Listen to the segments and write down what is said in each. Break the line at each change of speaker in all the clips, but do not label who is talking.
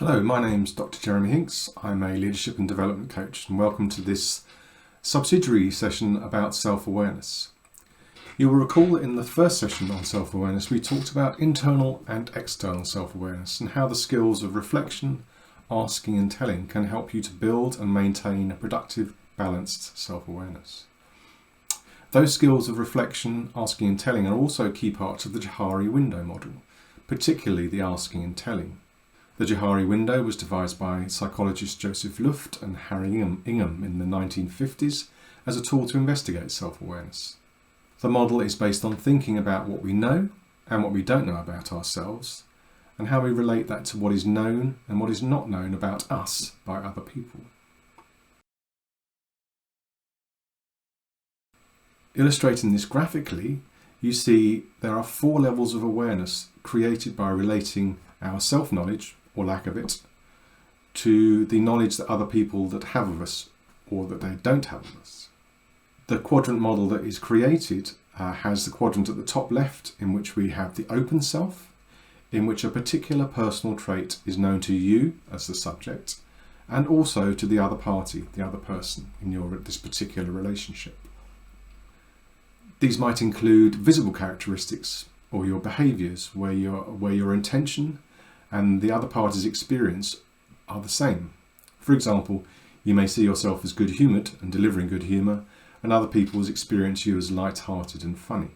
Hello, my name's Dr. Jeremy Hinks. I'm a leadership and development coach, and welcome to this subsidiary session about self-awareness. You will recall that in the first session on self-awareness we talked about internal and external self-awareness and how the skills of reflection, asking and telling can help you to build and maintain a productive, balanced self-awareness. Those skills of reflection, asking and telling are also key parts of the Johari window model, particularly the asking and telling. The Johari window was devised by psychologists Joseph Luft and Harry Ingham in the 1950s as a tool to investigate self-awareness. The model is based on thinking about what we know and what we don't know about ourselves, and how we relate that to what is known and what is not known about us by other people. Illustrating this graphically, you see there are 4 levels of awareness created by relating our self-knowledge, or lack of it, to the knowledge that other people that have of us or that they don't have of us. The quadrant model that is created has the quadrant at the top left in which we have the open self, in which a particular personal trait is known to you as the subject and also to the other party, the other person in this particular relationship. These might include visible characteristics or your behaviours where your intention and the other party's experience are the same. For example, you may see yourself as good-humoured and delivering good humour, and other people will experience you as light-hearted and funny.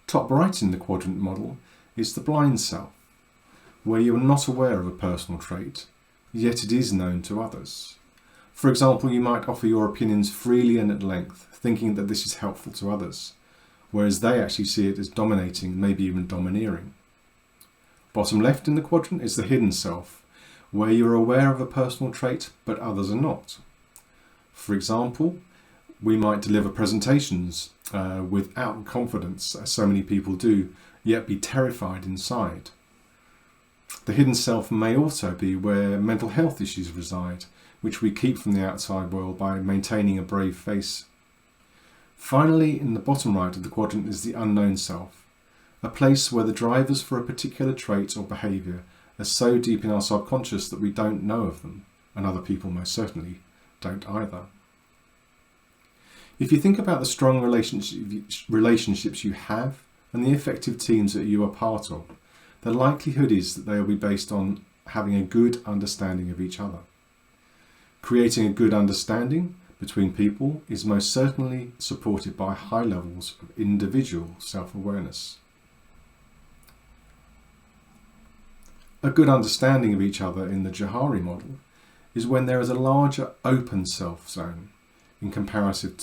Top right in the quadrant model is the blind self, where you are not aware of a personal trait, yet it is known to others. For example, you might offer your opinions freely and at length, thinking that this is helpful to others, whereas they actually see it as dominating, maybe even domineering. Bottom left in the quadrant is the hidden self, where you are aware of a personal trait but others are not. For example, we might deliver presentations without confidence, as so many people do, yet be terrified inside. The hidden self may also be where mental health issues reside, which we keep from the outside world by maintaining a brave face. Finally, in the bottom right of the quadrant is the unknown self, a place where the drivers for a particular trait or behaviour are so deep in our subconscious that we don't know of them, and other people most certainly don't either. If you think about the strong relationships you have and the effective teams that you are part of, the likelihood is that they will be based on having a good understanding of each other. Creating a good understanding between people is most certainly supported by high levels of individual self-awareness. A good understanding of each other in the Johari model is when there is a larger open self zone in comparison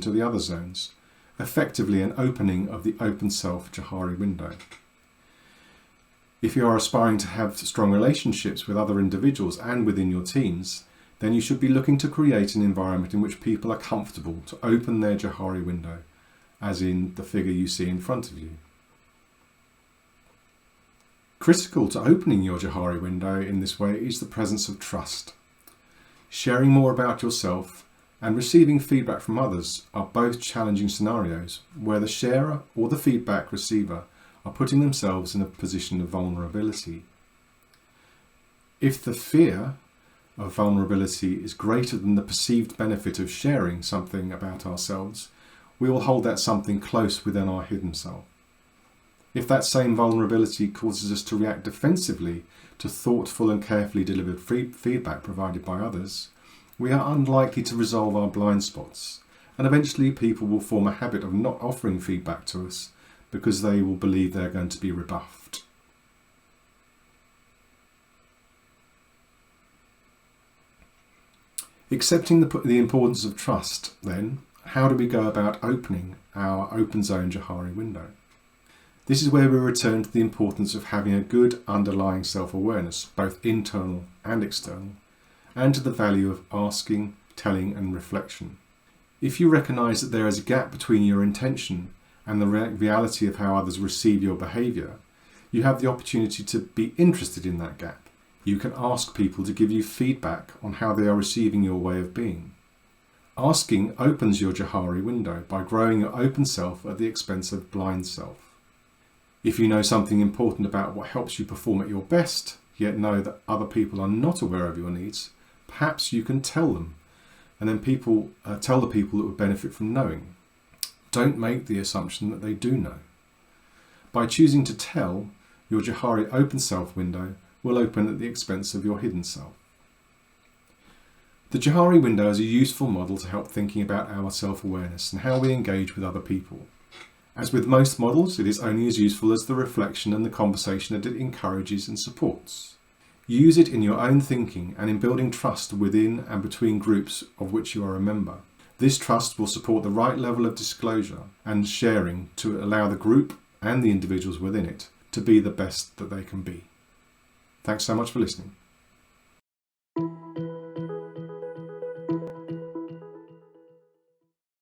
to the other zones, effectively an opening of the open self Johari window. If you are aspiring to have strong relationships with other individuals and within your teams, then you should be looking to create an environment in which people are comfortable to open their Johari window, as in the figure you see in front of you. Critical to opening your Johari window in this way is the presence of trust. Sharing more about yourself and receiving feedback from others are both challenging scenarios where the sharer or the feedback receiver are putting themselves in a position of vulnerability. If the fear of vulnerability is greater than the perceived benefit of sharing something about ourselves, we will hold that something close within our hidden self. If that same vulnerability causes us to react defensively to thoughtful and carefully delivered feedback provided by others, we are unlikely to resolve our blind spots, and eventually people will form a habit of not offering feedback to us because they will believe they are going to be rebuffed. Accepting the importance of trust, then, how do we go about opening our open zone Johari window? This is where we return to the importance of having a good underlying self-awareness, both internal and external, and to the value of asking, telling and reflection. If you recognise that there is a gap between your intention and the reality of how others receive your behaviour, you have the opportunity to be interested in that gap. You can ask people to give you feedback on how they are receiving your way of being. Asking opens your Johari window by growing your open self at the expense of blind self. If you know something important about what helps you perform at your best, yet know that other people are not aware of your needs, perhaps you can tell them, and then tell the people that would benefit from knowing. Don't make the assumption that they do know. By choosing to tell, your Johari open self window will open at the expense of your hidden self. The Johari window is a useful model to help thinking about our self-awareness and how we engage with other people. As with most models, it is only as useful as the reflection and the conversation that it encourages and supports. Use it in your own thinking and in building trust within and between groups of which you are a member. This trust will support the right level of disclosure and sharing to allow the group and the individuals within it to be the best that they can be. Thanks so much for listening.